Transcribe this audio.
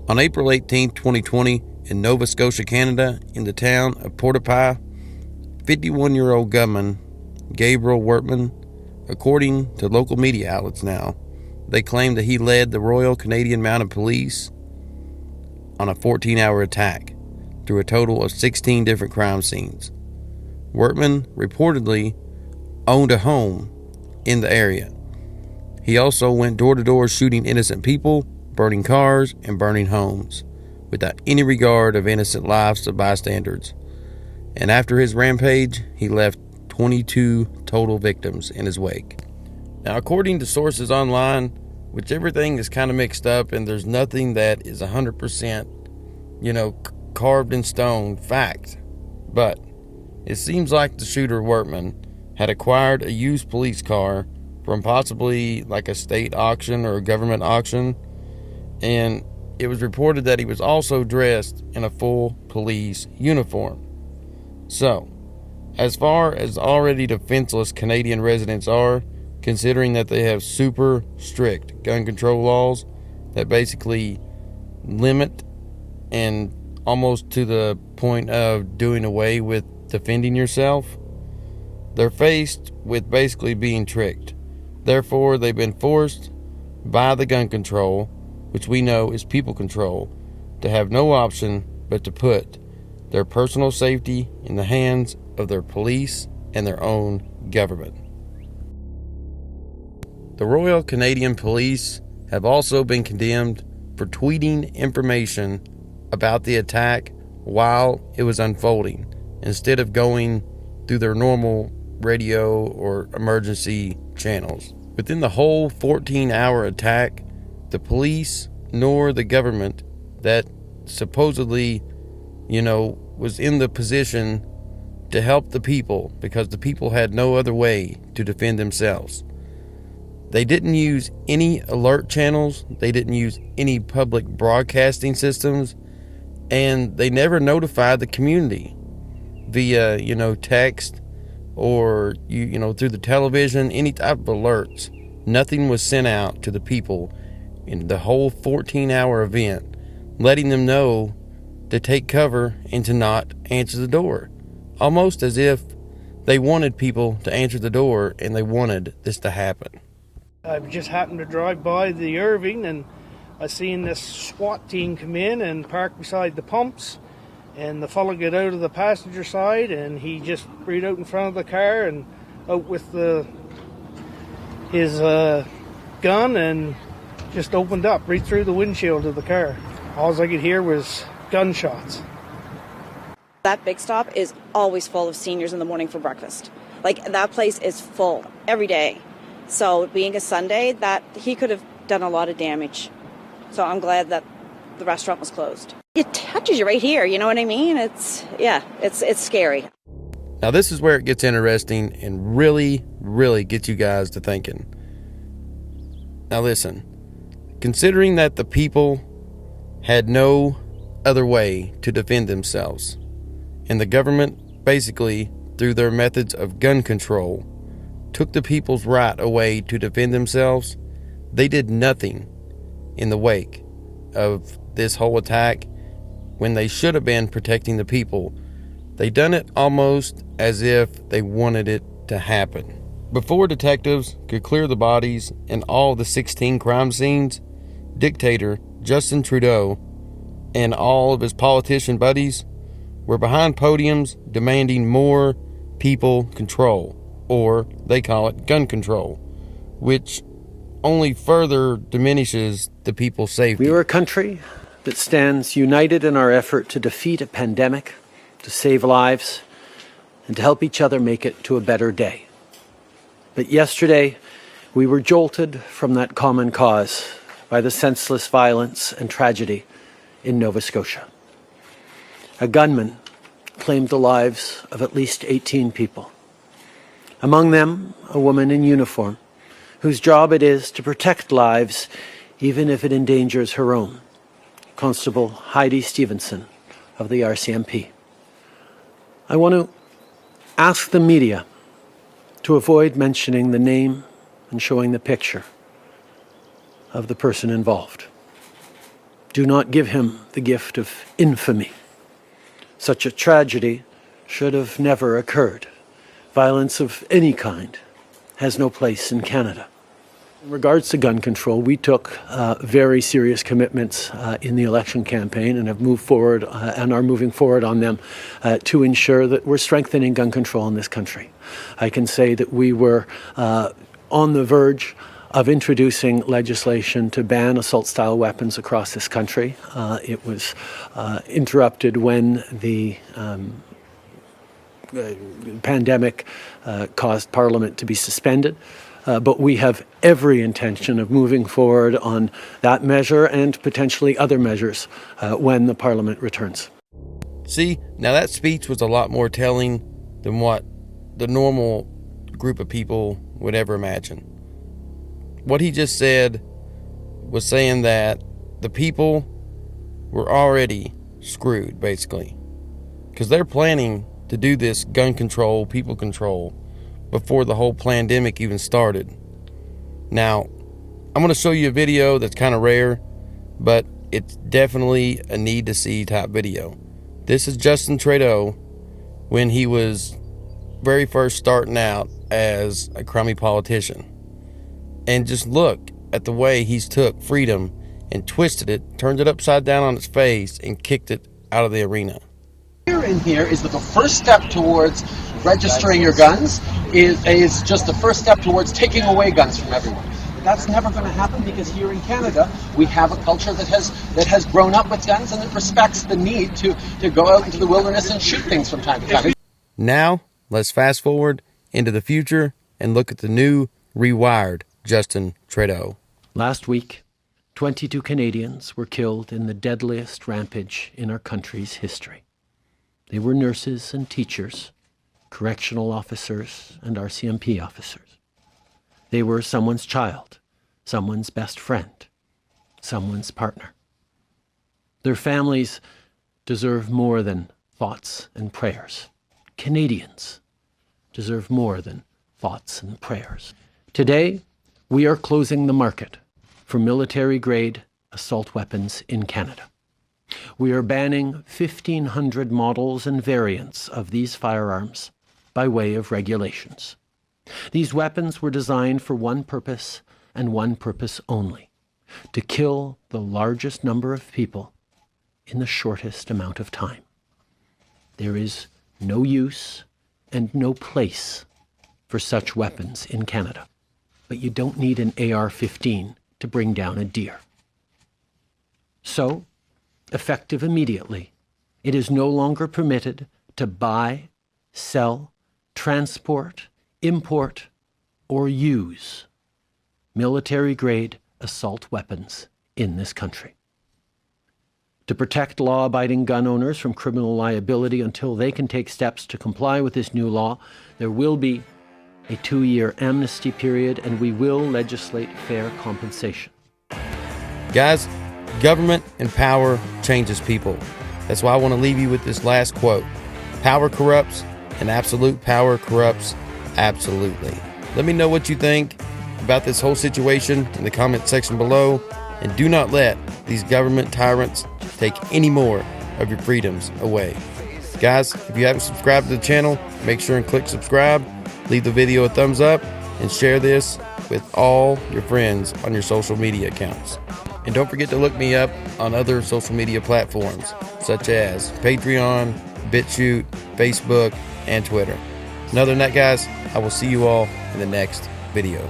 On April 18, 2020, in Nova Scotia, Canada, in the town of Portapi, 51-year-old gunman Gabriel Wortman, according to local media outlets now, they claim that he led the Royal Canadian Mounted Police on a 14-hour attack through a total of 16 different crime scenes. Wortman reportedly owned a home in the area. He also went door to door shooting innocent people, burning cars, and burning homes, without any regard of innocent lives of bystanders. And after his rampage, he left 22 total victims in his wake. Now, according to sources online, which everything is kind of mixed up and there's nothing that is 100%, carved in stone fact. But it seems like the shooter, Wortman, had acquired a used police car from possibly like a state auction or a government auction. And it was reported that he was also dressed in a full police uniform. So, as far as already defenseless Canadian residents are, considering that they have super strict gun control laws that basically limit and almost to the point of doing away with defending yourself, they're faced with basically being tricked. Therefore, they've been forced by the gun control, which we know is people control, to have no option but to put their personal safety in the hands of their police and their own government. The Royal Canadian Police have also been condemned for tweeting information about the attack while it was unfolding, instead of going through their normal radio or emergency channels. Within the whole 14-hour attack, the police nor the government that supposedly, was in the position to help the people, because the people had no other way to defend themselves. They didn't use any alert channels, they didn't use any public broadcasting systems, and they never notified the community via, text or, through the television, any type of alerts. Nothing was sent out to the people in the whole 14-hour event, letting them know to take cover and to not answer the door. Almost as if they wanted people to answer the door and they wanted this to happen. I just happened to drive by the Irving and I seen this SWAT team come in and park beside the pumps, and the fellow get out of the passenger side and he just read out in front of the car and out with his gun and just opened up right through the windshield of the car. All I could hear was gunshots. That big stop is always full of seniors in the morning for breakfast. Like, that place is full every day. So being a Sunday, that he could have done a lot of damage. So I'm glad that the restaurant was closed. It touches you right here, you know what I mean? It's scary. Now this is where it gets interesting and really, really gets you guys to thinking. Now listen, considering that the people had no other way to defend themselves, and the government basically, through their methods of gun control, took the people's right away to defend themselves, they did nothing in the wake of this whole attack when they should have been protecting the people. They done it almost as if they wanted it to happen. Before detectives could clear the bodies and all the 16 crime scenes, dictator Justin Trudeau and all of his politician buddies were behind podiums demanding more people control, or they call it gun control, which only further diminishes the people's safety. We are a country that stands united in our effort to defeat a pandemic, to save lives, and to help each other make it to a better day. But yesterday, we were jolted from that common cause by the senseless violence and tragedy in Nova Scotia. A gunman claimed the lives of at least 18 people. Among them, a woman in uniform, whose job it is to protect lives even if it endangers her own. Constable Heidi Stevenson of the RCMP. I want to ask the media to avoid mentioning the name and showing the picture of the person involved. Do not give him the gift of infamy. Such a tragedy should have never occurred. Violence of any kind has no place in Canada. In regards to gun control, we took very serious commitments in the election campaign and have moved forward and are moving forward on them to ensure that we're strengthening gun control in this country. I can say that we were on the verge of introducing legislation to ban assault-style weapons across this country. It was interrupted when the pandemic caused Parliament to be suspended. But we have every intention of moving forward on that measure and potentially other measures when the Parliament returns. See, now that speech was a lot more telling than what the normal group of people would ever imagine. What he just said was saying that the people were already screwed, basically, because they're planning to do this gun control, people control, before the whole pandemic even started. Now, I'm going to show you a video that's kind of rare, but it's definitely a need-to-see type video. This is Justin Trudeau when he was very first starting out as a crummy politician. And just look at the way he's took freedom and twisted it, turned it upside down on its face, and kicked it out of the arena. In here is that the first step towards registering your guns is just the first step towards taking away guns from everyone. That's never going to happen because here in Canada we have a culture that has grown up with guns and that respects the need to go out into the wilderness and shoot things from time to time. Now, let's fast forward into the future and look at the new, rewired Justin Trudeau. Last week, 22 Canadians were killed in the deadliest rampage in our country's history. They were nurses and teachers, correctional officers and RCMP officers. They were someone's child, someone's best friend, someone's partner. Their families deserve more than thoughts and prayers. Canadians deserve more than thoughts and prayers. Today, we are closing the market for military-grade assault weapons in Canada. We are banning 1,500 models and variants of these firearms by way of regulations. These weapons were designed for one purpose and one purpose only: to kill the largest number of people in the shortest amount of time. There is no use and no place for such weapons in Canada, but you don't need an AR-15 to bring down a deer. So, effective immediately, it is no longer permitted to buy, sell, transport, import, or use military-grade assault weapons in this country. To protect law-abiding gun owners from criminal liability until they can take steps to comply with this new law, there will be a 2-year amnesty period, and we will legislate fair compensation. Guys, government and power changes people. That's why I want to leave you with this last quote. Power corrupts, and absolute power corrupts absolutely. Let me know what you think about this whole situation in the comment section below, and do not let these government tyrants take any more of your freedoms away. Guys, if you haven't subscribed to the channel, make sure and click subscribe, leave the video a thumbs up, and share this with all your friends on your social media accounts. And don't forget to look me up on other social media platforms such as Patreon, BitChute, Facebook, and Twitter. And other than that, guys, I will see you all in the next video.